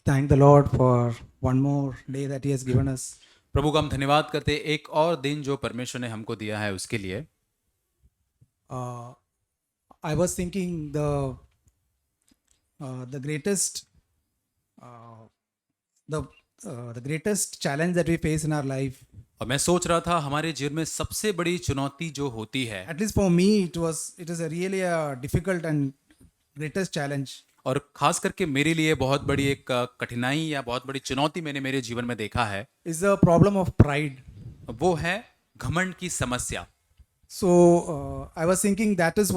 thank the Lord for one more day that He has given us. प्रभु का हम धन्यवाद करते हैं एक और दिन जो परमेश्वर ने हमको दिया है उसके लिए। Uh, I was thinking the greatest uh, the greatest challenge that we face in our life. और मैं सोच रहा था हमारे जीवन में सबसे बड़ी चुनौती जो होती है, At least for me, it is a really a difficult and greatest challenge. और खास करके मेरे लिए बहुत बड़ी एक कठिनाई या बहुत बड़ी चुनौती मैंने मेरे जीवन में देखा है, Is the problem of pride. वो है घमंड की समस्या। So I was thinking that is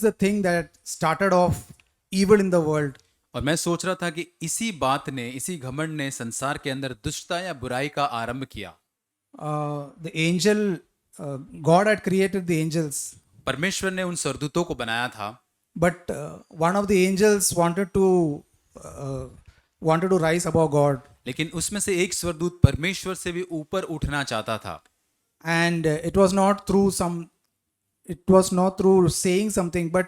the thing that started off evil in the world. और मैं सोच रहा था कि इसी बात ने, इसी घमंड ने संसार के अंदर दुष्टता या बुराई का आरंभ किया। The angel, God had created the angels, परमेश्वर ने उन स्वर्गदूतों को बनाया था, but one of the angels wanted to rise above God, लेकिन उसमें से एक स्वर्गदूत परमेश्वर से भी ऊपर उठना चाहता था। and it was not through saying something, but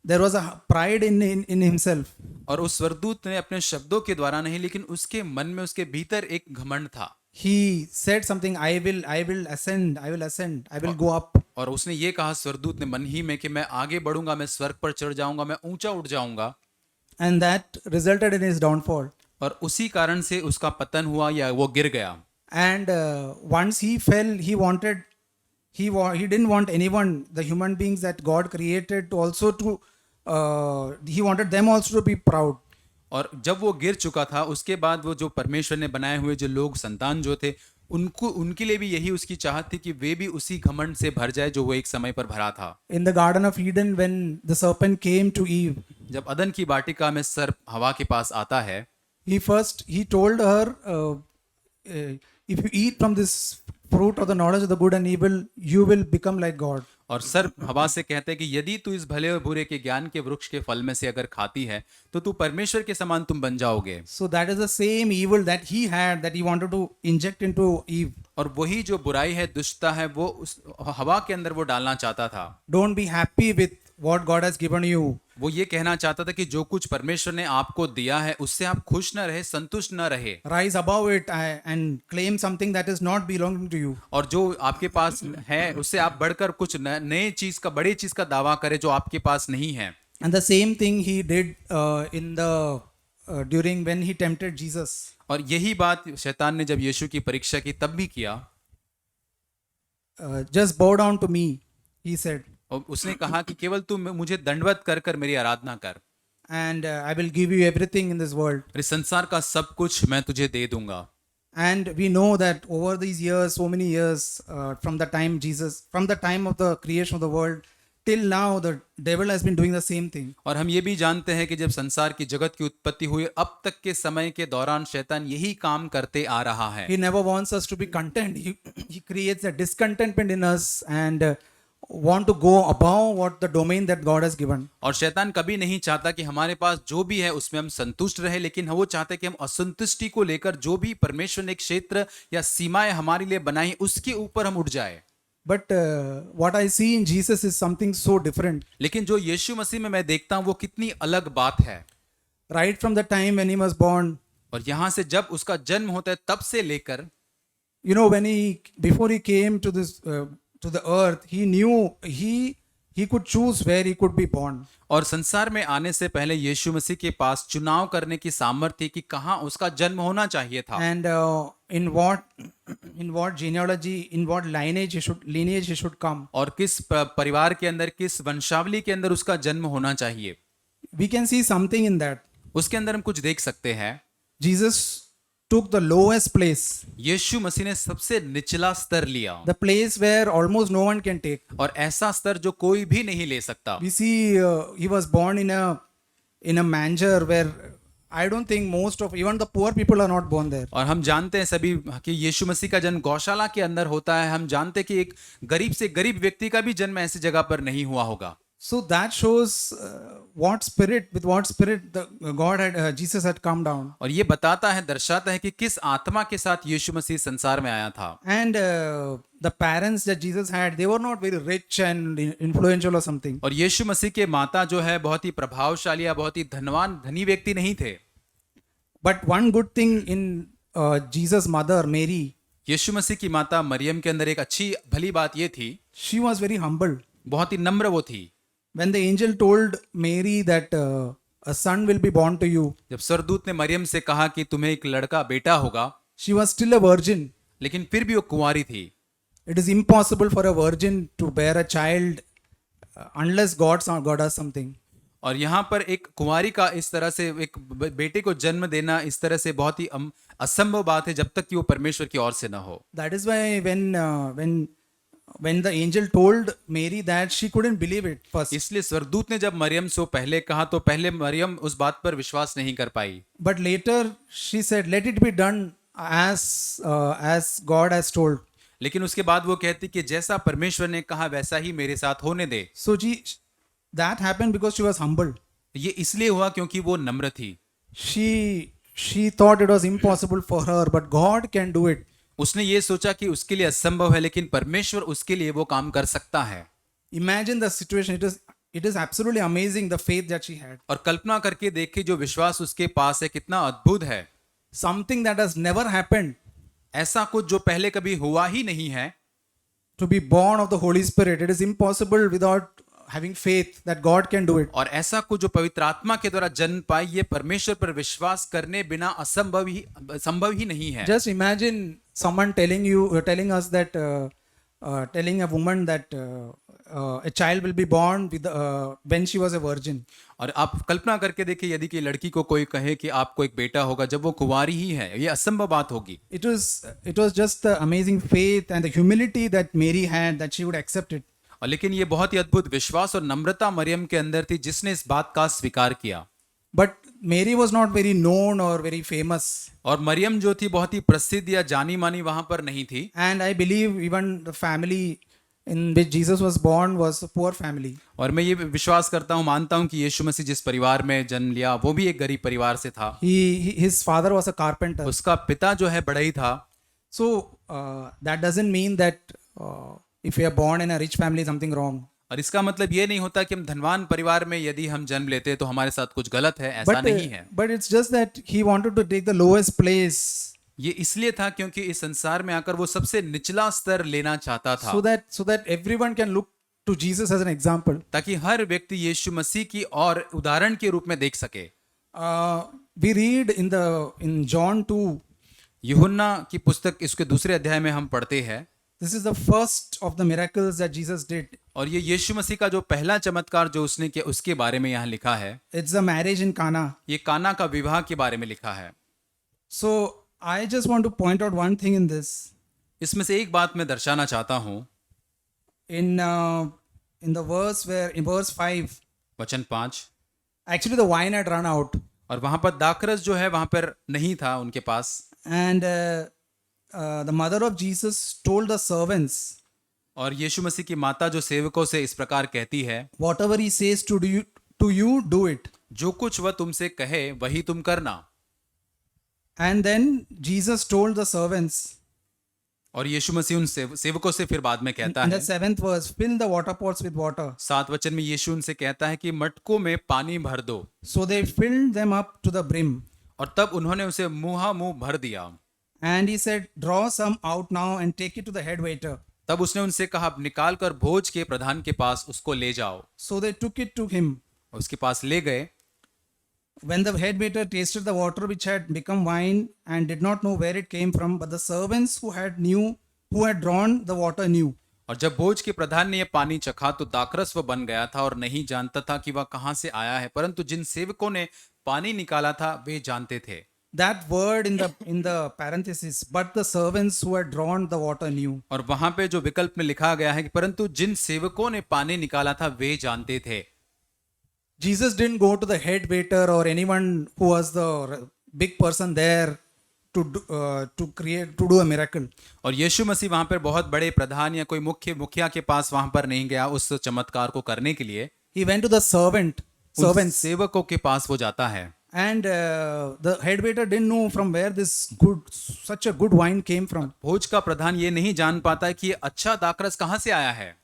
there was a pride in himself. और उस स्वर्गदूत ने अपने शब्दों के द्वारा नहीं, लेकिन उसके मन में, उसके भीतर एक घमंड था। He said something, I will ascend, I will go up. और उसने ये कहा स्वर्गदूत ने मन ही में कि मैं आगे बढ़ूंगा, मैं स्वर्ग पर चढ़ जाऊंगा, मैं ऊंचा उठ जाऊंगा। And that resulted in his downfall. और उसी कारण से उसका पतन हुआ या वो गिर गया। And once he fell, he didn't want anyone, the human beings that God created, to also he wanted them also to be proud. और जब वो गिर चुका था, उसके बाद वो जो परमेश्वर ने बनाए हुए जो लोग, संतान जो थे, उनके लिए भी यही उसकी चाहत थी कि वे भी उसी घमंड से भर जाए जो वो एक समय पर भरा था। In the Garden of Eden, when the serpent came to Eve, जब अदन की वाटिका में सर्प हवा के पास आता है, he told her, if you eat from this fruit of the knowledge of the good and evil, you will become like God. और सर्प हवा से कहते हैं कि यदि तू इस भले और बुरे के ज्ञान के वृक्ष के फल में से अगर खाती है तो तू परमेश्वर के समान तुम बन जाओगे। So that is the same evil that he had, that he wanted to inject into Eve. और वही जो बुराई है, दुष्टता है, वो उस हवा के अंदर वो डालना चाहता था। Don't be happy with what God has given you. वो ये कहना चाहता था कि जो कुछ परमेश्वर ने आपको दिया है उससे आप खुश न रहे, संतुष्ट न रहे, Rise above it and claim something that is not belonging to you. और जो आपके पास है उससे आप बढ़कर कुछ नए चीज का, बड़ी चीज का दावा करें जो आपके पास नहीं है। And the same thing he did during when he tempted Jesus. और यही बात शैतान ने जब यीशु की परीक्षा की तब भी किया। Just bow down to me, he said, और उसने कहा कि केवल तू मुझे दंडवत कर कर मेरी आराधना कर, and I will give you everything in this world. इस संसार का सब कुछ मैं तुझे दे दूंगा। And we know that over these years, so many years, from the time of the creation of the world till now, the devil has been doing the same thing. और हम ये भी जानते हैं कि जब संसार की जगत की उत्पत्ति हुई, अब तक के समय के दौरान शैतान यही काम करते आ रहा है। He never wants us to be content. He creates a discontentment in us and want to go above what the domain that God has given. और शैतान कभी नहीं चाहता कि हमारे पास जो भी है उसमें हम संतुष्ट रहे, लेकिन वो चाहते हैं कि हम असंतुष्टि को लेकर जो भी परमेश्वर ने एक क्षेत्र या सीमाएं हमारे लिए बनाई उसके ऊपर हम उठ जाए। But what I see in Jesus is something so different. लेकिन जो यीशु मसीह में मैं देखता हूँ वो कितनी अलग बात है। Right from the time when he was born, और यहाँ से जब उसका जन्म होता है तब से लेकर, you know, before he came to this to the earth, he knew he could choose where he could be born. और संसार में आने से पहले यीशु मसीह के पास चुनाव करने की सामर्थ्य थी कि कहाँ उसका जन्म होना चाहिए था, And in what genealogy, in what lineage he should come. और किस परिवार के अंदर, किस वंशावली के अंदर उसका जन्म होना चाहिए। We can see something in that. उसके अंदर हम कुछ देख सकते हैं। Jesus took the lowest place, यीशु मसीह ने सबसे निचला स्तर लिया, the place where almost no one can take. और ऐसा स्तर जो कोई भी नहीं ले सकता। We see he was born in a manger where I don't think most of even the poor people are not born there. और हम जानते हैं सभी कि यीशु मसीह का जन्म गौशाला के अंदर होता है। हम जानते हैं कि एक गरीब से गरीब व्यक्ति का भी जन्म ऐसी जगह पर नहीं हुआ होगा। So that shows with what spirit Jesus had come down. और ये बताता है, दर्शाता है कि किस आत्मा के साथ यीशु मसीह संसार में आया था। And the parents that Jesus had, they were not very rich and influential or something. और यीशु मसीह के माता जो है बहुत ही प्रभावशाली या बहुत ही धनी व्यक्ति नहीं थे। But one good thing in Jesus' mother, Mary, यीशु मसीह की माता मरियम के अंदर एक अच्छी भली बात ये थी, she was very humble. बहुत ही नम्र वो थी। When the angel told Mary that a son will be born to you, जब स्वर्गदूत ने मरियम से कहा कि तुम्हें एक लड़का बेटा होगा, she was still a virgin. लेकिन फिर भी वो कुंवारी थी। It is impossible for a virgin to bear a child unless God does something. और यहाँ पर एक कुंवारी का इस तरह से एक बेटे को जन्म देना इस तरह से बहुत ही असंभव बात है जब तक कि वो परमेश्वर की ओर से ना हो। That is why when the angel told Mary that, she couldn't believe it first. इसलिए स्वर्गदूत ने जब मरियम से पहले कहा तो पहले मरियम उस बात पर विश्वास नहीं कर पाई, But later she said, "Let it be done as God has told." लेकिन उसके बाद वो कहती कि जैसा परमेश्वर ने कहा वैसा ही मेरे साथ होने दे। So that happened because she was humble. ये इसलिए हुआ क्योंकि वो नम्र थी। She thought it was impossible for her, but God can do it. उसने ये सोचा कि उसके लिए असंभव है लेकिन परमेश्वर उसके लिए वो काम कर सकता है। Imagine the situation. It is absolutely amazing the faith that she had. और कल्पना करके देखिए जो विश्वास उसके पास है कितना अद्भुत है। Something that has never happened, ऐसा कुछ जो पहले कभी हुआ ही नहीं है, to be born of the Holy Spirit. It is impossible without having faith that God can do it. और ऐसा कुछ जो पवित्र आत्मा के द्वारा जन्म पाई ये परमेश्वर पर विश्वास करने बिना संभव ही नहीं है। Just imagine someone telling us that, telling a woman that a child will be born when she was a virgin. और आप कल्पना करके देखिए यदि कि लड़की को कोई कहे कि आपको एक बेटा होगा जब वो कुंवारी ही है, ये असंभव बात होगी। It was just the amazing faith and the humility that Mary had that she would accept it. और लेकिन ये बहुत ही अद्भुत विश्वास और नम्रता मरियम के अंदर थी जिसने इस बात का स्वीकार किया। But Mary was not very known or very famous. और मरियम जो थी बहुत ही प्रसिद्ध या जानी मानी वहां पर नहीं थी। And I believe even the family in which Jesus was born was a poor family. और मैं ये विश्वास करता हूँ मानता हूँ कि यीशु मसीह जिस परिवार में जन्म लिया वो भी एक गरीब परिवार से था। His father was a carpenter. उसका पिता जो है बढ़ई था। So that doesn't mean that if we are born in a rich family something wrong. और इसका मतलब ये नहीं होता कि हम धनवान परिवार में यदि हम जन्म लेते हैं तो हमारे साथ कुछ गलत है, ऐसा नहीं है। But it's just that he wanted to take the lowest place. ये इसलिए था क्योंकि इस संसार में आकर वो सबसे निचला स्तर लेना चाहता था, so that everyone can look to Jesus as an example. ताकि हर व्यक्ति यीशु मसीह की और उदाहरण के रूप में देख सके। We read in John 2. यूहन्ना की पुस्तक इसके दूसरे अध्याय में हम पढ़ते हैं। This is the first of the miracles that Jesus did. और ये यीशु मसीह का जो पहला चमत्कार जो उसने किया उसके बारे में यहाँ लिखा है। It's the marriage in Cana. ये काना का विवाह के बारे में लिखा है। So I just want to point out one thing in this. इसमें से एक बात मैं दर्शाना चाहता हूँ। In the in verse 5, वचन 5, actually the wine had run out. और वहां पर दाखरस जो है वहां पर नहीं था उनके पास। And the mother of Jesus told the servants, और यीशु मसीह की माता जो सेवकों से इस प्रकार कहती है, whatever he says to you, do it. जो कुछ वह तुमसे कहे वही तुम करना। And then Jesus told the servants, और यीशु मसीह उन सेवकों से फिर बाद में कहता in है, the 7th verse, fill the water pots with water. 7 वचन में यीशु उनसे कहता है कि मटकों में पानी भर दो। So they filled them up to the brim. और तब उन्होंने उसे मुंह भर दिया। And he said, draw some out now and take it to the head waiter. तब उसने उनसे कहा, निकाल कर भोज के प्रधान के पास उसको ले जाओ। So they took it to him. उसके पास ले गए। When the head waiter tasted the water which had become wine and did not know where it came from, but the servants who had drawn the water knew. और जब भोज के प्रधान ने यह पानी चखा तो दाखरस वह बन गया था और नहीं जानता था कि वह कहां से आया है, परंतु जिन सेवकों ने पानी निकाला था वे जानते थे। That word in the parenthesis, but the servants who had drawn the water knew. और वहां पे जो विकल्प में लिखा गया है कि परंतु जिन सेवकों ने पानी निकाला था वे जानते थे। Jesus didn't go to the head waiter or anyone who was the big person there to do a miracle. और यीशु मसीह वहां पर बहुत बड़े प्रधान या कोई मुखिया के पास वहां पर नहीं गया उस चमत्कार को करने के लिए। He went to the servants. सेवकों के पास वो जाता है। And the head waiter didn't know from where such a good wine came from. भोज का प्रधान ये नहीं जान पाता है कि ये अच्छा दाखरस कहां से आया है।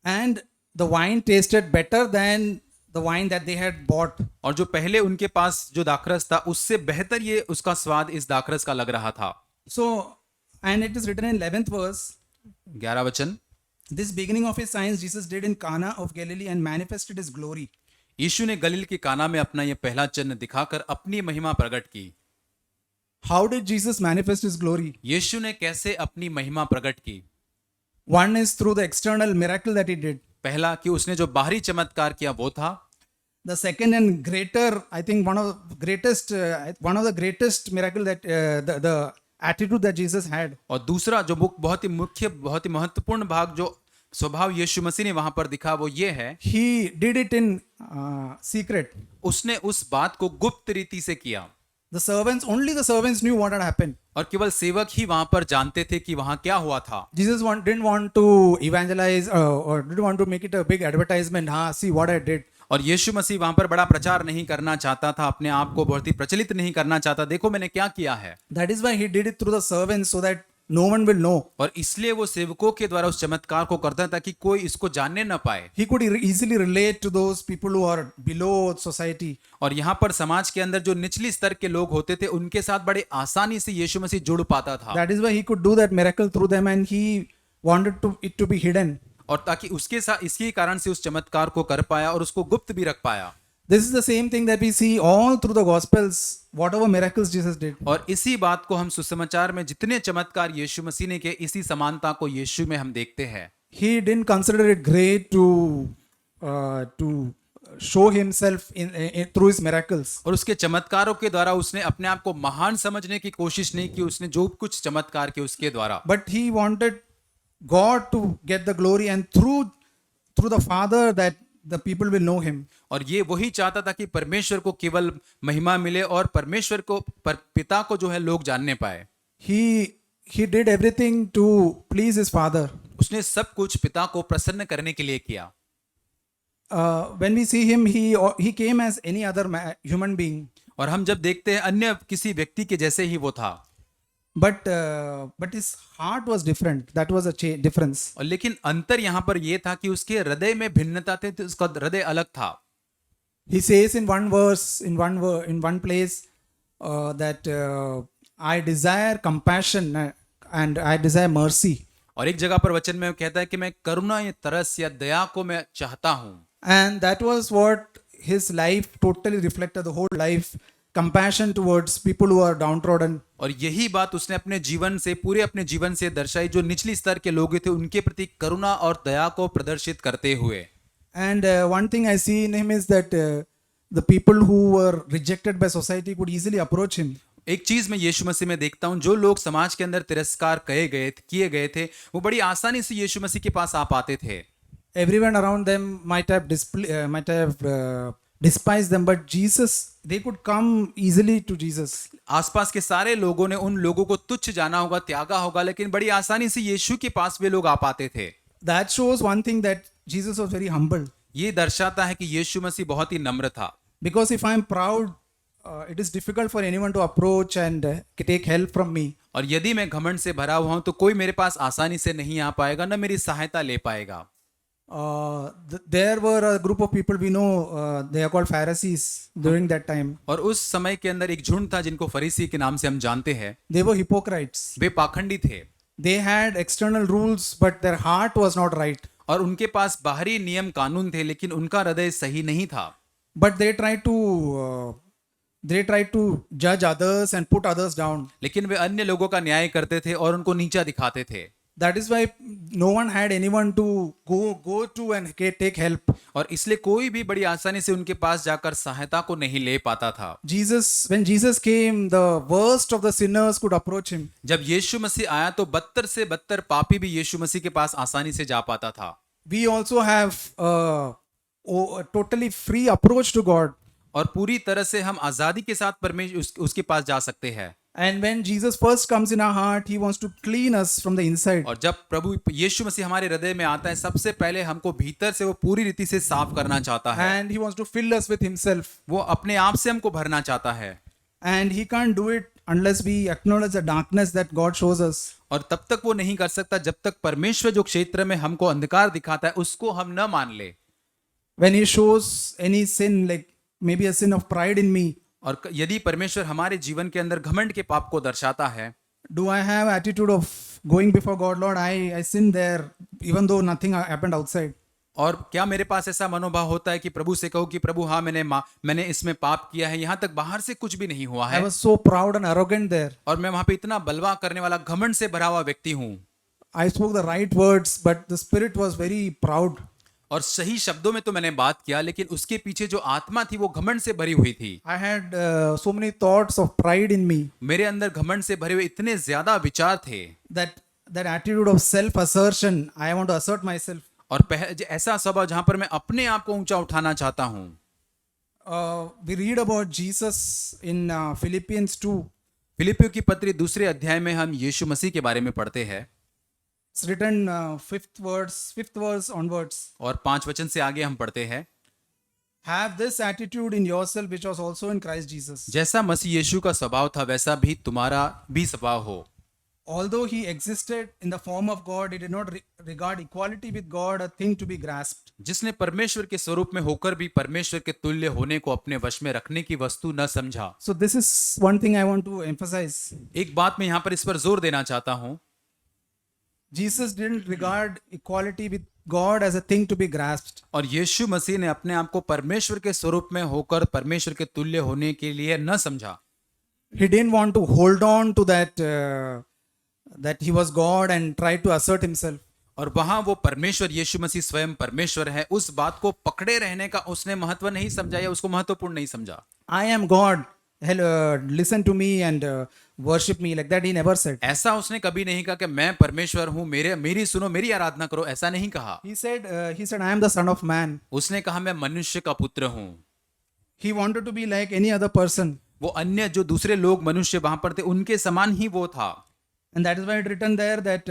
And the wine tasted better than the wine that they had bought. और जो पहले उनके पास जो दाखरस था उससे बेहतर ये उसका स्वाद इस दाखरस का लग रहा था। So, and it is written in 11th verse, 11 वचन, this beginning of his signs Jesus did in Cana of Galilee and manifested his glory. यीशु ने गलील के काना में अपना ये पहला चिन्ह दिखाकर अपनी महिमा प्रकट की। How did Jesus manifest his glory? यीशु ने कैसे अपनी महिमा प्रकट की? One is through the external miracle that he did. पहला कि उसने जो बाहरी चमत्कार किया वो था। The second and greater, I think one of the greatest miracle that the attitude that Jesus had. और दूसरा जो बहुत ही मुख्य बहुत ही महत्वपूर्ण भाग जो स्वभाव यीशु मसीह ने वहां पर दिखा वो ये है, He did it in secret. उसने उस बात को गुप्त रीति से किया Only the servants knew what had happened. और केवल सेवक ही वहां पर जानते थे कि वहां क्या हुआ था। Jesus didn't want to evangelize or didn't want to make it a big advertisement. See what I did. और यीशु मसीह वहां पर बड़ा प्रचार नहीं करना चाहता था, अपने आप को बहुत ही प्रचलित नहीं करना चाहता, देखो मैंने क्या किया है। That is why he did it through the servants so that no one will know. और इसलिए वो सेवकों के द्वारा उस चमत्कार को करता है ताकि कोई इसको जानने न पाए। He could easily relate to those people who are below society. और यहाँ पर समाज के अंदर जो निचली स्तर के लोग होते थे उनके साथ बड़े आसानी से यीशु मसीह जुड़ पाता था। That is why he could do that miracle through them and he wanted it to be hidden. और ताकि उसके साथ इसके कारण से उस चमत्कार को कर पाया और उसको गुप्त भी रख पाया। This is the same thing that we see all through the Gospels, whatever miracles Jesus did. और इसी बात को हम सुसमाचार में जितने चमत्कार यीशु मसीह ने किए, इसी समानता को यीशु में हम देखते हैं। He didn't consider it great to show himself through his miracles. और उसके चमत्कारों के द्वारा उसने अपने आप को महान समझने की कोशिश नहीं की, उसने जो कुछ चमत्कार किए उसके द्वारा। But he wanted God to get the glory and through the Father that the people will know him. और ये वही चाहता था कि परमेश्वर को केवल महिमा मिले और परमेश्वर को पिता को जो है लोग जानने पाए। He did everything to please his Father. उसने सब कुछ पिता को प्रसन्न करने के लिए किया। When we see him, he came as any other human being. और हम जब देखते हैं अन्य किसी व्यक्ति के जैसे ही वो था। But his heart was different. That was a difference. और लेकिन अंतर यहाँ पर ये था कि उसके हृदय में भिन्नता थी, तो उसका हृदय अलग था। He says in one verse, in one place, that I desire compassion and I desire mercy. और एक जगह पर वचन में कहता है कि मैं करुणा या तरस या दया को मैं चाहता हूँ। And that was what his life totally reflected, the whole life. Compassion towards people who are downtrodden. और यही बात उसने अपने जीवन से, पूरे अपने जीवन से दर्शाई, जो निचली स्तर के लोग थे उनके प्रति करुणा और दया को प्रदर्शित करते हुए। And one thing I see in him is that the people who were rejected by society could easily approach him. एक चीज मैं यीशु मसीह में देखता हूँ, जो लोग समाज के अंदर तिरस्कार किए गए थे वो बड़ी आसानी से यीशु मसीह के पास आ पाते थे। Everyone around them might have despised them, but they could come easily to Jesus. आसपास के सारे लोगों ने उन लोगों को तुच्छ जाना होगा, त्यागा होगा, लेकिन बड़ी आसानी से यीशु के पास वे लोग आ पाते थे। That shows one thing, that Jesus was very humble. ये दर्शाता है कि यीशु मसीह बहुत ही नम्र था। Because if I am proud, it is difficult for anyone to approach and take help from me. और यदि मैं घमंड से भरा हुआ हूं तो कोई मेरे पास आसानी से नहीं आ पाएगा, न मेरी सहायता ले पाएगा। There were a group of people we know, they are called Pharisees during that time. और उस समय के अंदर एक झुंड था जिनको फरीसी के नाम से हम जानते हैं। They were hypocrites. वे पाखंडी थे। They had external rules, but their heart was not right. और उनके पास बाहरी नियम कानून थे, लेकिन उनका हृदय सही नहीं था। But they tried to judge others and put others down. लेकिन वे अन्य लोगों का न्याय करते थे और उनको नीचा दिखाते थे। That is why no one had anyone to go to and take help. और इसलिए कोई भी बड़ी आसानी से उनके पास जाकर सहायता को नहीं ले पाता था। When Jesus came, the worst of the sinners could approach him. जब यीशु मसीह आया तो बदतर से बदतर पापी भी यीशु मसीह के पास आसानी से जा पाता था। We also have a totally free approach to God. और पूरी तरह से हम आजादी के साथ परमेश्वर उसके पास जा सकते हैं। And when Jesus first comes in our heart, he wants to clean us from the inside. और जब प्रभु यीशु मसीह हमारे हृदय में आता है, सबसे पहले हमको भीतर से वो पूरी रीति से साफ करना चाहता है। And he wants to fill us with himself. वो अपने आप से हमको भरना चाहता है। And he can't do it unless we acknowledge the darkness that God shows us. और तब तक वो नहीं कर सकता जब तक परमेश्वर जो क्षेत्र में हमको अंधकार दिखाता है उसको हम न मान ले। when He shows any sin, like maybe a sin of pride in me, और यदि परमेश्वर हमारे जीवन के अंदर घमंड के पाप को दर्शाता है, do I have attitude of going before God, Lord, I sinned there, even though nothing happened outside? और क्या मेरे पास ऐसा मनोभाव होता है कि प्रभु से कहूं कि प्रभु हाँ मैंने इसमें पाप किया है, यहाँ तक बाहर से कुछ भी नहीं हुआ I है, was so proud and arrogant there. और मैं वहां पे इतना बलवा करने वाला घमंड से भरा हुआ व्यक्ति हूं, I spoke the right words, but the spirit was very proud. और सही शब्दों में तो मैंने बात किया, लेकिन उसके पीछे जो आत्मा थी वो घमंड से भरी हुई थी। I had so many thoughts of pride in me, मेरे अंदर घमंड से भरे हुए इतने ज्यादा विचार थे, that attitude of self assertion. I want to assert myself. और ऐसा स्वभाव जहां पर मैं अपने आप को ऊंचा उठाना चाहता हूं। We read about Jesus in Philippians 2. फिलिपियों की पत्री 2 अध्याय में हम यीशु मसीह के बारे में पढ़ते हैं, It's written fifth verse onwards. और 5 वचन से आगे हम पढ़ते हैं, Have this attitude in yourself, which was also in Christ Jesus. जैसा मसीह यीशु का स्वभाव था वैसा भी तुम्हारा भी स्वभाव हो। Although he existed in the form of God, he did not regard equality with God a thing to be grasped. जिसने परमेश्वर के स्वरूप में होकर भी परमेश्वर के तुल्य होने को अपने वश में रखने की वस्तु न समझा। So this is one thing I want to emphasize. एक बात मैं यहाँ पर इस पर जोर देना चाहता हूँ, Jesus didn't regard equality with God as a thing to be grasped. और यीशु मसीह ने अपने आप को परमेश्वर के स्वरूप में होकर परमेश्वर के तुल्य होने के लिए न समझा। He didn't want to hold on to that he was God and try to assert himself. और वहां वो परमेश्वर यीशु मसीह स्वयं परमेश्वर है, उस बात को पकड़े रहने का उसने महत्व नहीं समझा या उसको महत्वपूर्ण नहीं समझा। I am God. Listen to me and worship me. Like that he never said. ऐसा उसने कभी नहीं कहा कि मैं परमेश्वर हूँ, मेरी सुनो, मेरी आराधना करो, ऐसा नहीं कहा। He said, I am the son of man. उसने कहा मैं मनुष्य का पुत्र हूँ। He wanted to be like any other person. वो अन्य जो दूसरे लोग मनुष्य वहां पर थे उनके समान ही वो था। And that is why it written there that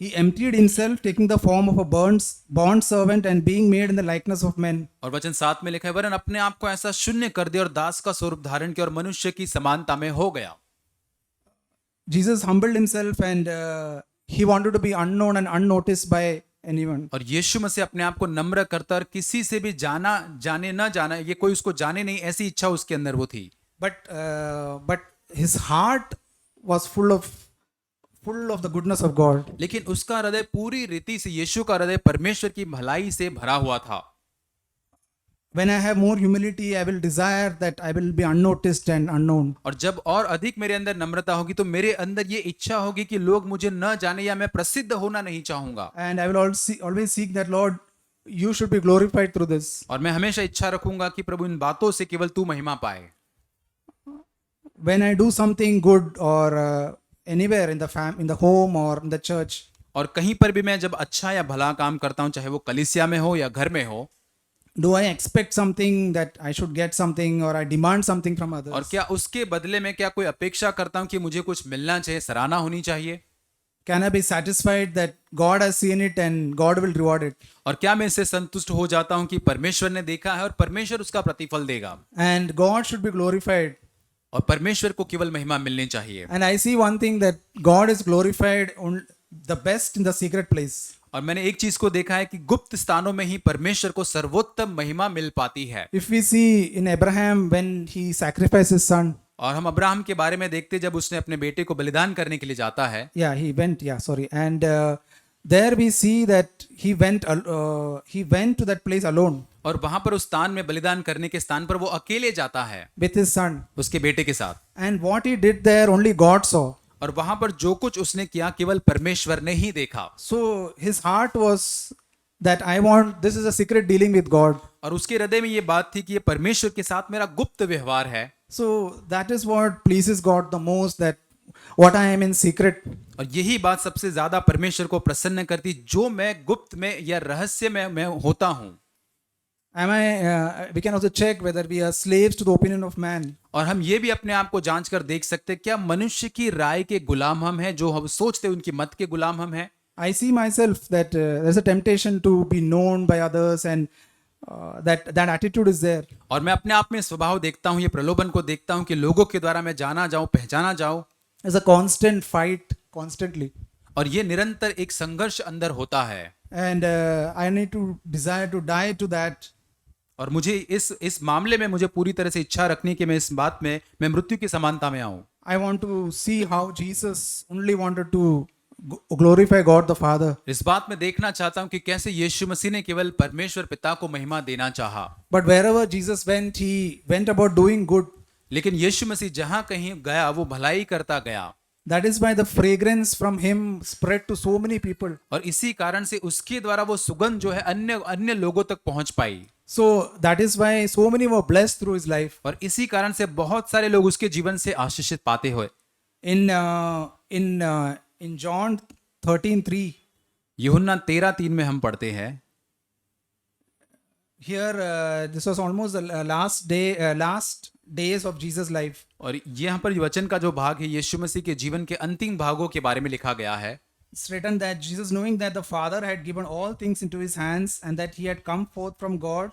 he emptied himself, taking the form of a bond servant and being made in the likeness of men. और वचन 7 में लिखा है, वरन अपने आप को ऐसा शून्य कर दिया और दास का स्वरूप धारण किया और मनुष्य की समानता में हो गया। Jesus humbled himself and he wanted to be unknown and unnoticed by anyone. और यीशु मसीह अपने आप को नम्र करता और किसी से भी जाने न जाना, ये कोई उसको जाने नहीं, ऐसी इच्छा उसके अंदर वो थी। But his heart was full of the goodness of God. लेकिन उसका हृदय पूरी रीति से, यीशु का हृदय परमेश्वर की भलाई से भरा हुआ था। When I have more humility, I will desire that I will be unnoticed and unknown. और जब और अधिक मेरे अंदर नम्रता होगी तो मेरे अंदर ये इच्छा होगी कि लोग मुझे न जाने या मैं प्रसिद्ध होना नहीं चाहूंगा। And I will always seek that, Lord, you should be glorified through this. और मैं हमेशा इच्छा रखूंगा कि प्रभु इन बातों से केवल तू महिमा पाए। When I do something good or anywhere in the home or in the church, और कहीं पर भी मैं जब अच्छा या भला काम करता हूं, चाहे वो कलीसिया में हो या घर में हो, do I expect something that I should get something or I demand something from others? और क्या उसके बदले में क्या कोई अपेक्षा करता हूं कि मुझे कुछ मिलना चाहिए, सराहना होनी चाहिए? Can I be satisfied that God has seen it and God will reward it? और क्या मैं इससे संतुष्ट हो जाता हूं कि परमेश्वर ने देखा है और परमेश्वर उसका प्रतिफल देगा? And God should be glorified. और परमेश्वर को केवल महिमा मिलनी चाहिए। And I see one thing, that God is glorified on the best in the secret place. और मैंने एक चीज को देखा है कि गुप्त स्थानों में ही परमेश्वर को सर्वोत्तम महिमा मिल पाती है। If we see in Abraham when he sacrificed his son, और हम अब्राहम के बारे में देखते जब उसने अपने बेटे को बलिदान करने के लिए जाता है, and there we see that he went to that place alone और वहां पर उस स्थान में बलिदान करने के स्थान पर वो अकेले जाता है with his son. उसके बेटे के साथ। And what he did there only God saw. और वहां पर जो कुछ उसने किया केवल परमेश्वर ने ही देखा। So his heart was that this is a secret dealing with God. और उसके हृदय में ये बात थी कि ये परमेश्वर के साथ मेरा गुप्त व्यवहार है। So that is what pleases God the most, that what I am in secret. और यही बात सबसे ज्यादा परमेश्वर को प्रसन्न करती, जो मैं गुप्त में या रहस्य में मैं होता हूं। We can also check whether we are slaves to the opinion of man. और हम ये भी अपने आप को जांच कर देख सकते हैं, क्या मनुष्य की राय के गुलाम हम हैं, जो हम सोचते हैं उनकी मत के गुलाम हम हैं। I see myself that there's a temptation to be known by others, and that attitude is there. और मैं अपने आप में स्वभाव देखता हूँ, ये प्रलोभन को देखता हूँ कि लोगों के द्वारा मैं जाना जाऊं, पहचाना जाऊं। There's a constant fight constantly. और ये निरंतर एक संघर्ष अंदर होता है। And I need to desire to die to that. और मुझे इस मामले में मुझे पूरी तरह से इच्छा रखनी कि मैं इस बात में मैं मृत्यु की समानता में आऊं। I want to see how Jesus only wanted to glorify God the Father. इस बात में देखना चाहता हूं कि कैसे यीशु मसीह ने केवल परमेश्वर पिता को महिमा देना चाहा, But wherever Jesus went, he went about doing good. लेकिन यीशु मसीह जहां कहीं गया वो भलाई करता गया। That is why the fragrance from him spread to so many people. और इसी कारण से उसके द्वारा वो सुगंध जो है अन्य अन्य लोगों तक पहुंच पाई। So that is why so many were blessed through his life. और इसी कारण से बहुत सारे लोग उसके जीवन से आशीषित पाते हुए। In John 13:3, यूहन्ना 13:3 में हम पढ़ते हैं, here this was almost the last days of Jesus' life. और यहाँ पर वचन का जो भाग है यीशु मसीह के जीवन के अंतिम भागों के बारे में लिखा गया है। It's written that Jesus, knowing that the Father had given all things into his hands and that he had come forth from God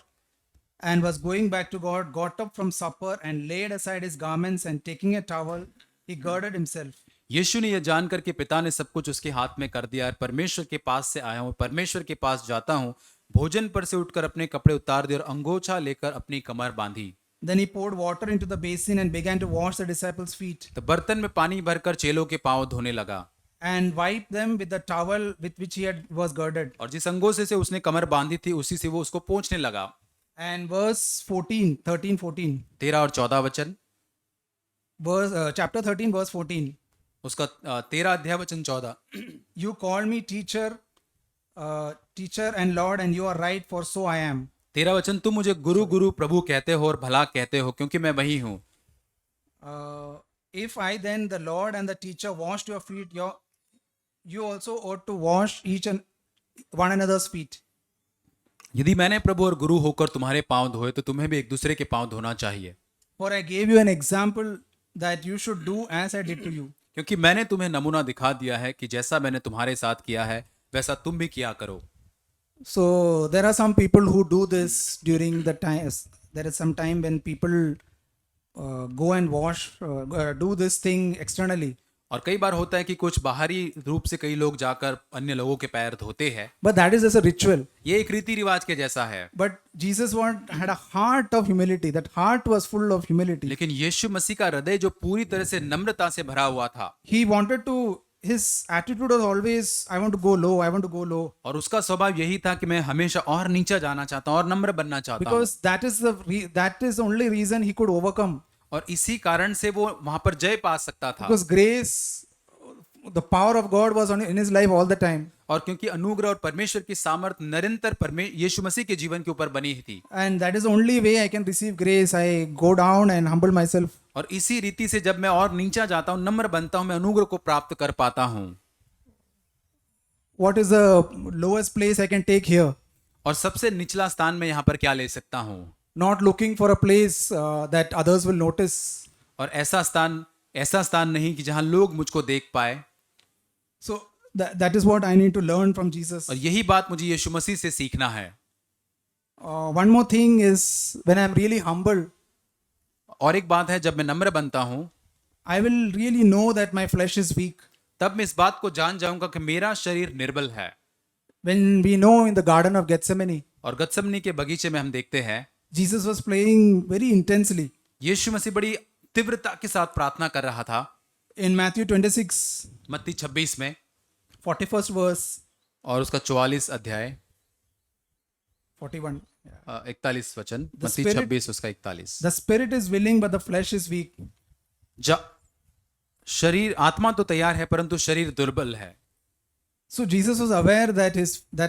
and was going back to God, got up from supper and laid aside his garments and taking a towel, he girded himself. यीशु ने यह जानकर के पिता ने सब कुछ उसके हाथ में कर दिया और परमेश्वर के पास से आया हूँ, परमेश्वर के पास जाता हूँ, भोजन पर से उठकर अपने कपड़े उतार दिए और अंगोछा लेकर अपनी कमर बांधी। Then he poured water into the basin and began to wash the disciples' feet तो बर्तन में पानी भरकर चेलों के पांव धोने लगा and wiped them with the towel with which he was girded. और जिस अंगोछे से उसने कमर बांधी थी उसी से वो उसको पोंछने लगा। And verse 13, 13 और 14 वचन, chapter 13, verse 14. उसका 13 अध्याय वचन 14। You call me teacher and Lord, and you are right, for so I am. 13 वचन, तुम मुझे गुरु गुरु प्रभु कहते हो और भला कहते हो क्योंकि मैं वही हूँ। If I then, the Lord and the teacher, washed your feet, you also ought to wash each and one another's feet. यदि मैंने प्रभु और गुरु होकर तुम्हारे पांव धोए तो तुम्हें भी एक दूसरे के पांव धोना चाहिए। For I gave you an example that you should do as I did to you. क्योंकि मैंने तुम्हें नमूना दिखा दिया है कि जैसा मैंने तुम्हारे साथ किया है वैसा तुम भी किया करो। So there are some people who do this during the time. There is some time when people go and wash, do this thing externally. और कई बार होता है कि कुछ बाहरी रूप से कई लोग जाकर अन्य लोगों के पैर धोते हैं। But that is just a ritual. ये एक रीति रिवाज के जैसा है। But Jesus had a heart of humility. That heart was full of humility. लेकिन यीशु मसीह का हृदय जो पूरी तरह से नम्रता से भरा हुआ था, He wanted to. His attitude was always, I want to go low. I want to go low. और उसका स्वभाव यही था कि मैं हमेशा और नीचा जाना चाहता हूँ और नम्र बनना चाहता हूँ। Because that is the only reason he could overcome. और इसी कारण से वो वहां पर जय पा सकता था। Because grace, the power of God was in his life all the time. और क्योंकि अनुग्रह और परमेश्वर की सामर्थ निरंतर यीशु मसीह के जीवन के ऊपर बनी थी। And that is the only way I can receive grace. I go down and humble myself. और इसी रीति से जब मैं और नीचा जाता हूँ, नम्र बनता हूँ, मैं अनुग्रह को प्राप्त कर पाता हूँ। What is the lowest place I can take here? और सबसे निचला स्थान में यहाँ पर क्या ले सकता हूँ? Not looking for a place that others will notice. और ऐसा स्थान नहीं कि जहाँ लोग मुझको देख पाए। So that is what I need to learn from Jesus. और यही बात मुझे यीशु मसीह से सीखना है। One more thing is when I am really humble, और एक बात है, जब मैं नम्र बनता हूँ I will really know that my flesh is weak. तब मैं इस बात को जान जाऊंगा कि मेरा शरीर निर्बल है। When we know in the Garden of Gethsemane, और गत्समनी के बगीचे में हम देखते हैं Jesus was praying very intensely. यीशु मसीह बड़ी तीव्रता के साथ प्रार्थना कर रहा था। In Matthew 26, मत्ती 26 में 41st verse, और उसका 44 अध्याय 41. 41 वचन, The मत्ती spirit- 26 उसका 41। The spirit is willing, but the flesh is weak. शरीर, आत्मा तो तैयार है परंतु शरीर दुर्बल है। So Jesus was aware that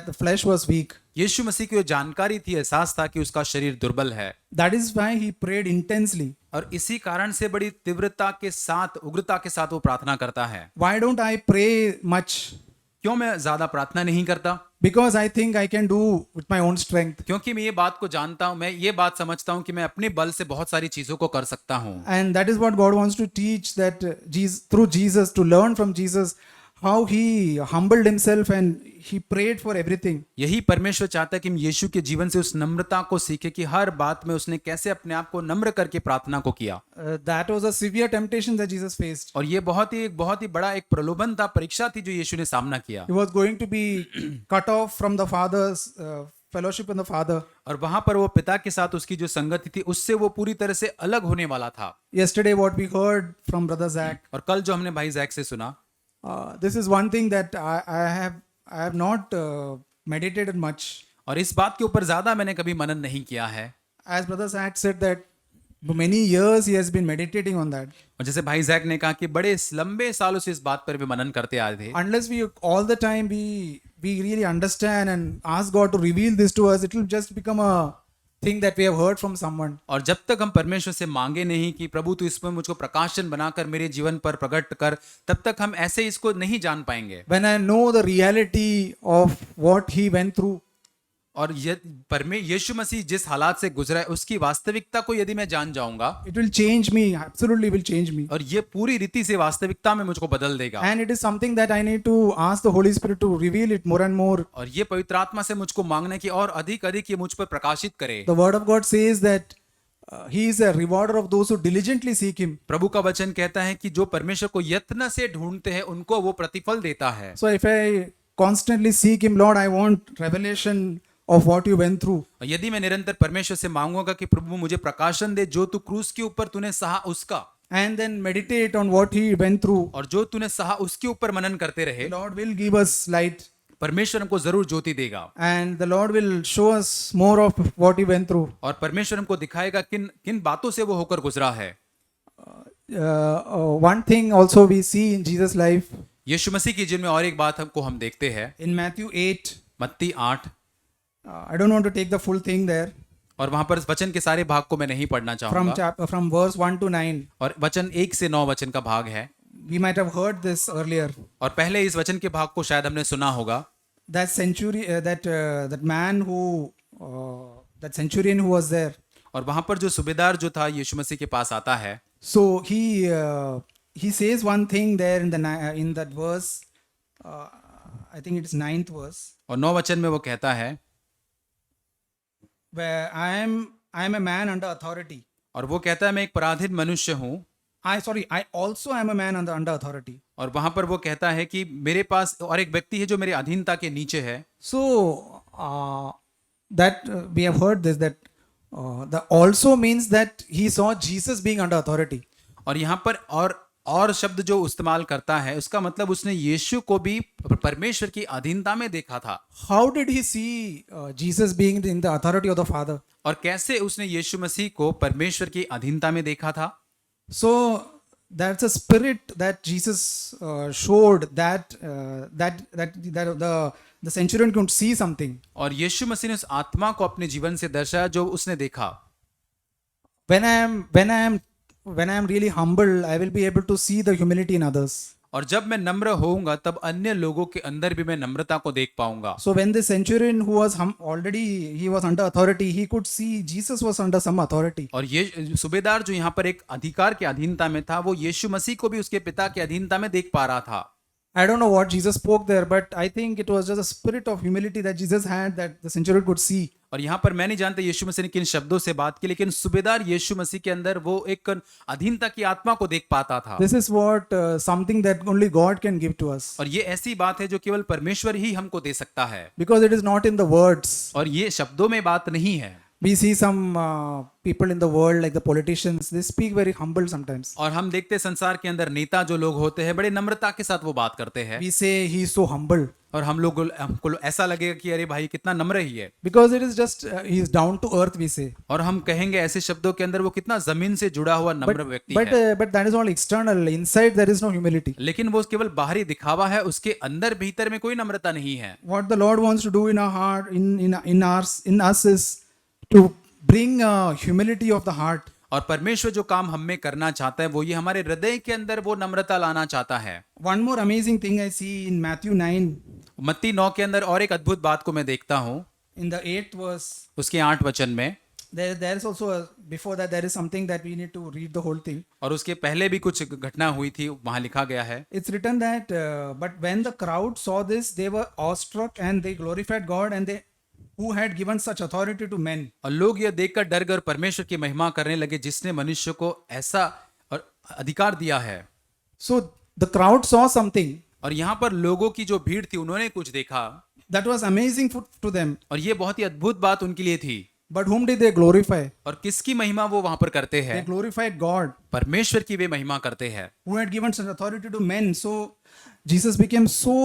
the flesh was weak. यीशु मसीह को जानकारी थी, एहसास था कि उसका शरीर दुर्बल है। That is why he prayed intensely. और इसी कारण से बड़ी तीव्रता के साथ, उग्रता के साथ वो प्रार्थना करता है। Why don't I pray much? क्यों मैं ज्यादा प्रार्थना नहीं करता? Because I think I can do with my own strength. क्योंकि मैं ये बात को जानता हूं, मैं ये बात समझता हूं कि मैं अपने बल से बहुत सारी चीजों को कर सकता हूं। And that is what God wants to teach, that through Jesus, to learn from Jesus how he humbled himself and he prayed for everything. यही परमेश्वर चाहता है कि हम यीशु के जीवन से उस नम्रता को सीखे कि हर बात में उसने कैसे अपने आप को नम्र करके प्रार्थना को किया। That was a severe temptation that Jesus faced. और ये बहुत ही बड़ा एक प्रलोभन था, परीक्षा थी जो यीशु ने सामना किया। He was going to be cut off from the Father's fellowship with the Father. और वहां पर वो पिता के साथ उसकी जो संगति थी उससे वो पूरी तरह से अलग होने वाला था। Yesterday, what we heard from Brother Zach, और कल जो हमने भाई जैक से सुना, this is one thing that I have not meditated much. और इस बात के ऊपर ज्यादा मैंने कभी मनन नहीं किया है। As Brother Zach said that for many years he has been meditating on that. और जैसे भाई जैक ने कहा कि बड़े लंबे सालों से इस बात पर भी मनन करते आए थे। Unless we all the time we really understand and ask God to reveal this to us, it will just become a thing that we have heard from someone. और जब तक हम परमेश्वर से मांगे नहीं कि प्रभु तू इसमें मुझको प्रकाशन बनाकर मेरे जीवन पर प्रकट कर, तब तक हम ऐसे इसको नहीं जान पाएंगे। When I know the reality of what he went through, और यीशु मसीह जिस हालात से गुजरा है उसकी वास्तविकता को यदि मैं जान जाऊंगा, it will change me, absolutely will change me. और ये पूरी रीति से वास्तविकता में मुझको बदल देगा। And it is something that I need to ask the Holy Spirit to reveal it more and more. और ये पवित्र आत्मा से मुझको मांगना कि और अधिक अधिक ये मुझ पर प्रकाशित करे। The word of God says that he is a rewarder of those who diligently seek him. प्रभु का वचन कहता है कि जो परमेश्वर को यत्न से ढूंढते हैं उनको वो प्रतिफल देता है। So if I constantly seek him, Lord, I want revelation of what you went through. यदि मैं निरंतर परमेश्वर से मांगूंगा कि प्रभु मुझे प्रकाशन दे जो तू क्रूस के ऊपर तूने सहा उसका, And then meditate on what he went through, और जो तूने सहा उसके ऊपर मनन करते रहे, the Lord will give us light. परमेश्वर हमको जरूर ज्योति देगा। And the Lord will show us more of what he went through. और परमेश्वर हमको दिखाएगा किन किन बातों से वो होकर गुजरा है। One thing also we see in Jesus' life, यीशु मसीह की जीवन में और एक बात हम देखते हैं in Matthew 8, मत्ती 8, I don't want to take the full thing there, और वहां पर वचन के सारे भाग को मैं नहीं पढ़ना चाहूंगा। from verse 1 to 9. और वचन 1 से 9 वचन का भाग है। We might have heard this earlier. और पहले इस वचन के भाग को शायद हमने सुना होगा। That man who that centurion who was there. और वहां पर जो सूबेदार जो था यीशु मसीह के पास आता है। So he says one thing there in that verse. I think it is 9th verse. और 9 वचन में वो कहता है, Where I am a man under authority. और वो कहता है मैं एक पराधीन मनुष्य हूँ। I also am a man under authority. और वहां पर वो कहता है कि मेरे पास और एक व्यक्ति है जो मेरे अधीनता के नीचे है। So that we have heard this, that the also means that he saw Jesus being under authority. और यहाँ पर और शब्द जो इस्तेमाल करता है उसका मतलब उसने यीशु को भी परमेश्वर की अधीनता में देखा था। How did he see Jesus being in the authority of the Father? और कैसे उसने यीशु मसीह को परमेश्वर की अधीनता में देखा था। So that's a spirit that Jesus showed that the centurion could see something. और यीशु मसीह ने उस आत्मा को अपने जीवन से दर्शाया जो उसने देखा। When I am really humble, I will be able to see the humility in others. और जब मैं नम्र होऊंगा तब अन्य लोगों के अंदर भी मैं नम्रता को देख पाऊंगा। So when the centurion who was already he was under authority, he could see Jesus was under some authority. और ये सूबेदार जो यहाँ पर एक अधिकार के अधीनता में था वो यीशु मसीह को भी उसके पिता के अधीनता में देख पा रहा था। I don't know what Jesus spoke there, but I think it was just a spirit of humility that Jesus had that the centurion could see. और यहाँ पर मैं नहीं जानता यीशु मसीह ने किन शब्दों से बात की, लेकिन सूबेदार यीशु मसीह के अंदर वो एक अधीनता की आत्मा को देख पाता था। This is what something that only God can give to us. और ये ऐसी बात है जो केवल परमेश्वर ही हमको दे सकता है। Because it is not in the words. और ये शब्दों में बात नहीं है। We see some people in the world like the politicians, they speak very humble sometimes. और हम देखते संसार के अंदर नेता जो लोग होते हैं बड़े नम्रता के साथ वो बात करते हैं। We say he is so humble. और हमको ऐसा लगेगा कि अरे भाई कितना नम्र ही है। Because it is just he is down to earth, we say. और हम कहेंगे ऐसे शब्दों के अंदर वो कितना जमीन से जुड़ा हुआ नम्र व्यक्ति है। But that is all external. Inside there is no humility. लेकिन वो केवल बाहरी दिखावा है, उसके अंदर भीतर में कोई नम्रता नहीं है। What the Lord wants to do in our heart, in us is to bring humility of the heart. और परमेश्वर जो काम हम में करना चाहता है वो ये हमारे हृदय के अंदर वो नम्रता लाना चाहता है। One more amazing thing I see in Matthew 9. मत्ती 9 के अंदर और एक अद्भुत बात को मैं देखता हूँ। In the 8th verse. उसके 8 वचन में there is also before that there is something that we need to read the whole thing. और उसके पहले भी कुछ घटना हुई थी, वहां लिखा गया है। It's written that but when the crowd saw this, they were awestruck and they glorified God and they who had given such authority to men. और लोग यह देखकर डर गए और परमेश्वर की महिमा करने लगे जिसने मनुष्य को ऐसा और अधिकार दिया है। So the crowd saw something. और यहाँ पर लोगों की जो भीड़ थी उन्होंने कुछ देखा। That was amazing to them. और ये बहुत ही अद्भुत बात उनके लिए थी। But whom did they glorify? और किसकी महिमा वो वहां पर करते They हैं? glorified God, परमेश्वर की वे महिमा करते हैं, who had given such authority to men. So Jesus became so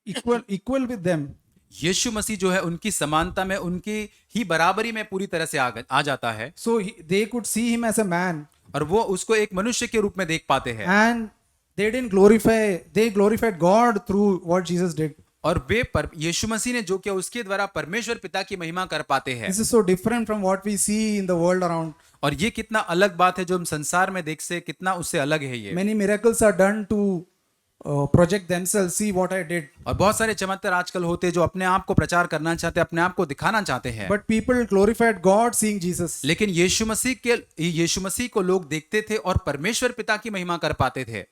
equal with them. यीशु मसीह जो है उनकी समानता में, उनकी ही बराबरी में पूरी तरह से आ जाता है, So they could see him as a man, और वो उसको एक मनुष्य के रूप में देख पाते हैं। and they didn't glorify. They glorified God through what Jesus did. और वे यीशु मसीह ने जो किया उसके द्वारा परमेश्वर पिता की महिमा कर पाते हैं। This is so different from what we see in the world around. और ये कितना अलग बात है जो हम संसार में देख से, कितना उससे अलग है ये। Many miracles are done to project themselves. See what I did. और बहुत सारे चमत्कार आजकल होते हैं जो अपने आप को प्रचार करना चाहते हैं, अपने आप को दिखाना चाहते हैं। But people glorified God seeing Jesus. लेकिन यीशु मसीह को लोग देखते थे और परमेश्वर पिता की महिमा कर पाते थे।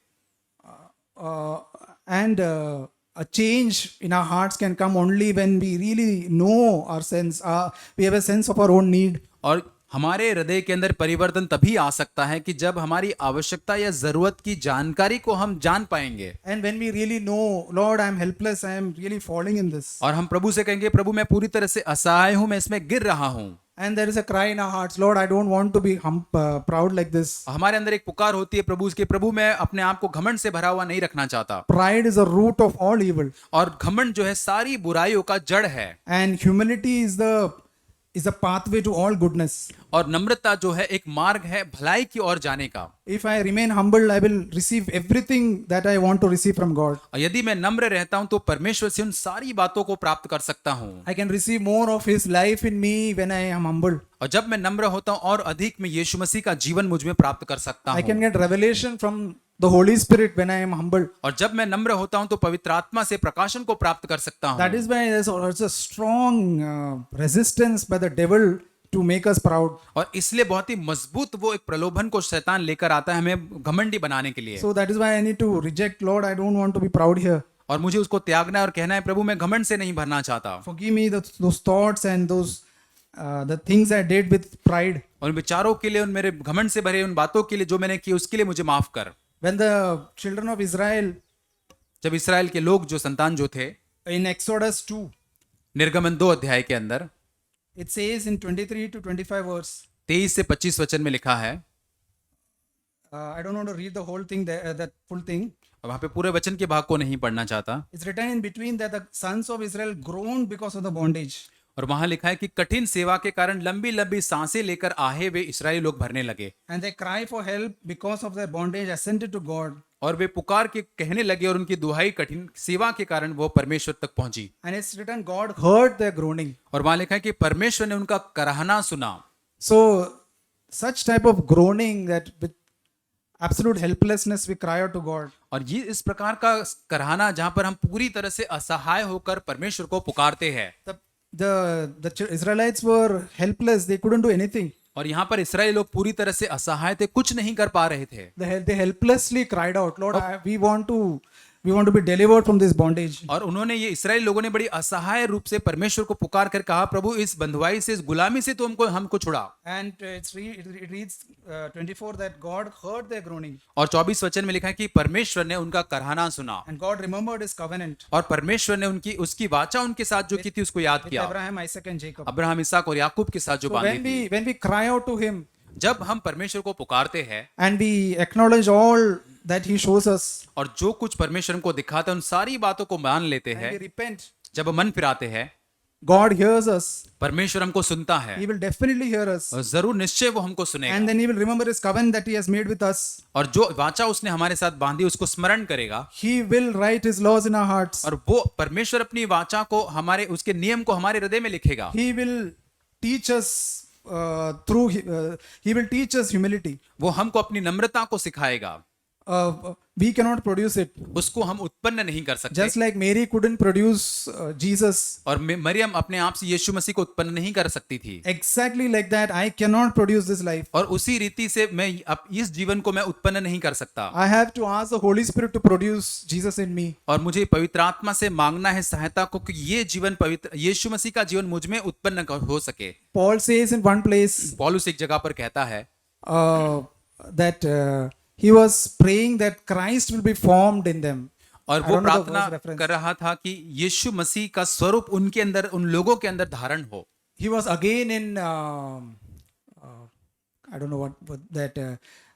And a change in our hearts can come only when we really know our sense. We have a sense of our own need. और हमारे हृदय के अंदर परिवर्तन तभी आ सकता है कि जब हमारी आवश्यकता या जरूरत की जानकारी को हम जान पाएंगे। And when we really know, Lord, I am helpless. I am really falling in this. और हम प्रभु से कहेंगे, प्रभु मैं पूरी तरह से असहाय हूं, मैं इसमें गिर रहा हूं। And there is a cry in our hearts, Lord, I don't want to be proud like this. हमारे अंदर एक पुकार होती है प्रभु की, प्रभु मैं अपने आप को घमंड से भरा हुआ नहीं रखना चाहता। Pride is the root of all evil. और घमंड जो है सारी बुराइयों का जड़ है। And humility is the pathway to all goodness. और नम्रता जो है एक मार्ग है भलाई की ओर जाने का। If I remain humble, I will receive everything that I want to receive from God. और यदि मैं नम्र रहता हूं तो परमेश्वर से उन सारी बातों को प्राप्त कर सकता हूं। I can receive more of His life in me when I am humble. और जब मैं नम्र होता हूं और अधिक मैं यीशु मसीह का जीवन मुझ में प्राप्त कर सकता I हूं। can get revelation from the Holy Spirit when I am humble. और जब मैं नम्र होता हूं तो पवित्र आत्मा से प्रकाशन को प्राप्त कर सकता हूं। That is why there's a strong resistance by the devil to make us proud. और इसलिए बहुत ही मजबूत वो एक प्रलोभन को शैतान लेकर आता है हमें घमंडी बनाने के लिए। So that is why I need to reject, Lord, I don't want to be proud here. और मुझे उसको त्यागना है और कहना है, प्रभु मैं घमंड से नहीं भरना चाहता। Forgive me those thoughts and those the things I did with pride. और उन विचारों के लिए, उन मेरे घमंड से भरे उन बातों के लिए जो मैंने की, उसके लिए मुझे माफ कर। When the children of Israel जब इस्राएल के लोग जो संतान जो थे, in Exodus 2, निर्गमन 2 अध्याय के अंदर it says in 23 to 25 verse. 23 से 25 वचन में लिखा है। I don't want to read the whole thing, that full thing. वहां पे पूरे वचन के भाग को नहीं पढ़ना चाहता। It's written in between that the sons of Israel groaned because of the bondage. और वहां लिखा है कि कठिन सेवा के कारण लंबी लंबी सांसें लेकर आहे वे इस्राएली लोग भरने लगे। And they cry for help because of their bondage ascended to God. और वे पुकार के कहने लगे और उनकी दुहाई कठिन सेवा के कारण वो परमेश्वर तक पहुंची। And it's written God heard their groaning. और वहां लिखा है कि परमेश्वर ने उनका कराहना सुना। So such type of groaning, that with absolute helplessness we cry out to God. और ये इस प्रकार का कराहना जहां पर हम पूरी तरह से असहाय होकर परमेश्वर को पुकारते हैं। The Israelites were helpless. They couldn't do anything. और यहाँ पर इस्राएली लोग पूरी तरह से असहाय थे, कुछ नहीं कर पा रहे थे। They helplessly cried out, Lord, we want to be delivered from this bondage. और उन्होंने ये इस्राएली लोगों ने बड़ी असहाय रूप से परमेश्वर को पुकार कर कहा, प्रभु इस बंधुआई से, इस गुलामी से तो हमको छुड़ा। And it reads 24 that God heard their groaning. और 24 वचन में लिखा है कि परमेश्वर ने उनका कराहना सुना। And God remembered His covenant. और परमेश्वर ने उसकी वाचा उनके साथ जो की थी उसको याद With किया। Abraham, Isaac and Jacob. Abraham, इसहाक और याकूब के साथ जो So बांधी थी। when we cry out to Him जब हम परमेश्वर को पुकारते हैं and we acknowledge all that He shows us, और जो कुछ परमेश्वर को दिखाते हैं उन सारी बातों को मान लेते and हैं, we repent, जब मन फिराते हैं, God hears us. परमेश्वर हमको सुनता है He will definitely hear us. और जरूर निश्चय वो हमको सुनेगा। And then He will remember His covenant that He has made with us. और जो वाचा उसने हमारे साथ बांधी उसको स्मरण करेगा। He will write His laws in our hearts. और वो परमेश्वर अपनी वाचा को, हमारे उसके नियम को हमारे हृदय में लिखेगा। He will teach us He will teach us humility. वो हमको अपनी नम्रता को सिखाएगा। We cannot produce it. उसको हम उत्पन्न नहीं कर सकते। Just like Mary couldn't produce Jesus. और मरियम अपने आप से यीशु मसीह को उत्पन्न नहीं कर सकती थी। Exactly like that, I cannot produce this life. और उसी रीति से मैं अब इस जीवन को मैं उत्पन्न नहीं कर सकता। I have to ask the Holy Spirit to produce Jesus in me. और मुझे पवित्र आत्मा से मांगना है सहायता को कि ये जीवन पवित्र यीशु मसीह का जीवन मुझ में उत्पन्न हो सके। Paul says in one place पौलुस एक जगह पर कहता है that he was praying that Christ will be formed in them. और I वो don't know the प्रार्थना verse reference. कर रहा था कि यीशु मसीह का स्वरूप उनके अंदर, उन लोगों के अंदर धारण हो। He was again in, I don't know what that,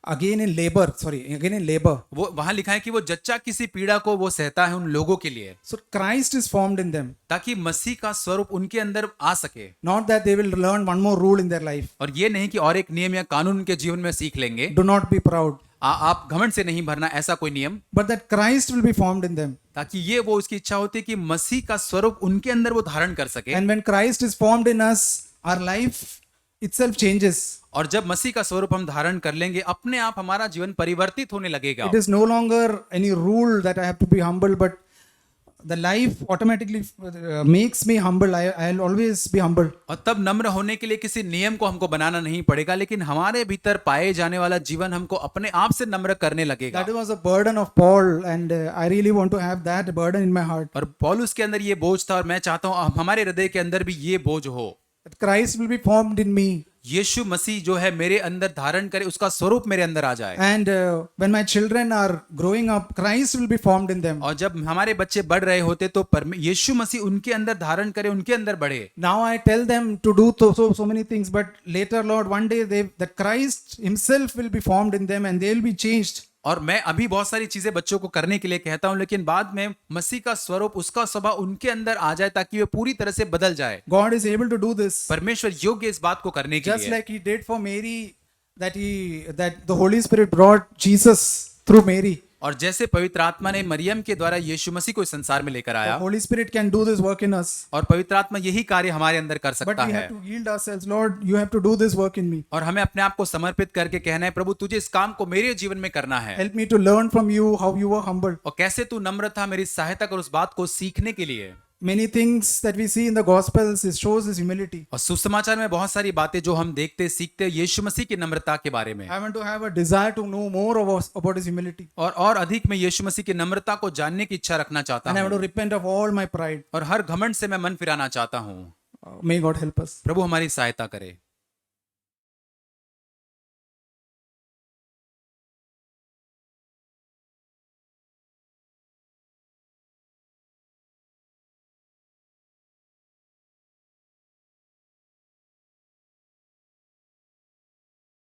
again in labor, sorry, again in labor. वो वहां लिखा है कि वो जच्चा किसी पीड़ा को वो सहता है उन लोगों के लिए, So Christ is formed in them. ताकि मसीह का स्वरूप उनके अंदर आ सके। Not that they will learn one more rule in their life. और ये नहीं कि और एक नियम या कानून उनके जीवन में सीख लेंगे। Do not be proud. आप घमंड से नहीं भरना, ऐसा कोई नियम, But that Christ will be formed in them. ताकि ये वो उसकी इच्छा होती है कि मसीह का स्वरूप उनके अंदर वो धारण कर सके। And when Christ is formed in us, our life itself changes. और जब मसीह का स्वरूप हम धारण कर लेंगे, अपने आप हमारा जीवन परिवर्तित होने लगेगा। It is no longer any rule that I have to be humble, but the life automatically makes me humble. I'll always be humble. और तब नम्र होने के लिए किसी नियम को हमको बनाना नहीं पड़ेगा, लेकिन हमारे भीतर पाए जाने वाला जीवन हमको अपने आप से नम्र करने लगेगा। That was a burden of Paul, and I really want to have that burden in my heart. और पौलुस के अंदर ये बोझ था, और मैं चाहता हूँ हमारे हृदय के अंदर भी ये बोझ हो। That Christ will be formed in me. यीशु मसीह जो है मेरे अंदर धारण करे, उसका स्वरूप मेरे अंदर आ जाए। And when my children are growing up, Christ will be formed in them. और जब हमारे बच्चे बढ़ रहे होते तो यीशु मसीह उनके अंदर धारण करे, उनके अंदर बढ़े। Now I tell them to do so many things, but later, Lord, one day that Christ Himself will be formed in them, and they will be changed. और मैं अभी बहुत सारी चीजें बच्चों को करने के लिए कहता हूं, लेकिन बाद में मसीह का स्वरूप, उसका स्वभाव उनके अंदर आ जाए, ताकि वे पूरी तरह से बदल जाए। God is able to do this. परमेश्वर योग्य इस बात को करने के Just लिए, like He did for Mary, that the Holy Spirit brought Jesus through Mary. और जैसे पवित्र आत्मा ने मरियम के द्वारा यीशु मसीह को इस संसार में लेकर The आया, Holy Spirit can do this work in us. और पवित्र आत्मा यही कार्य हमारे अंदर कर But सकता we है। have to yield ourselves. Lord, you have to do this work in me. और हमें अपने आप को समर्पित करके कहना है, प्रभु तुझे इस काम को मेरे जीवन में करना है। Help me to learn from you how you were humble. और कैसे तू नम्र था, मेरी सहायता कर उस बात को सीखने के लिए। Many things that we see in the Gospels shows His humility. और सुसमाचार में बहुत सारी बातें जो हम देखते सीखते यीशु मसीह की नम्रता के बारे में। I want to have a desire to know more about His humility. और अधिक मैं यीशु मसीह की नम्रता को जानने की इच्छा रखना चाहता And I want हूँ, to repent of all my pride. और हर घमंड से मैं मन फिराना चाहता हूँ। May God help us. प्रभु हमारी सहायता करे।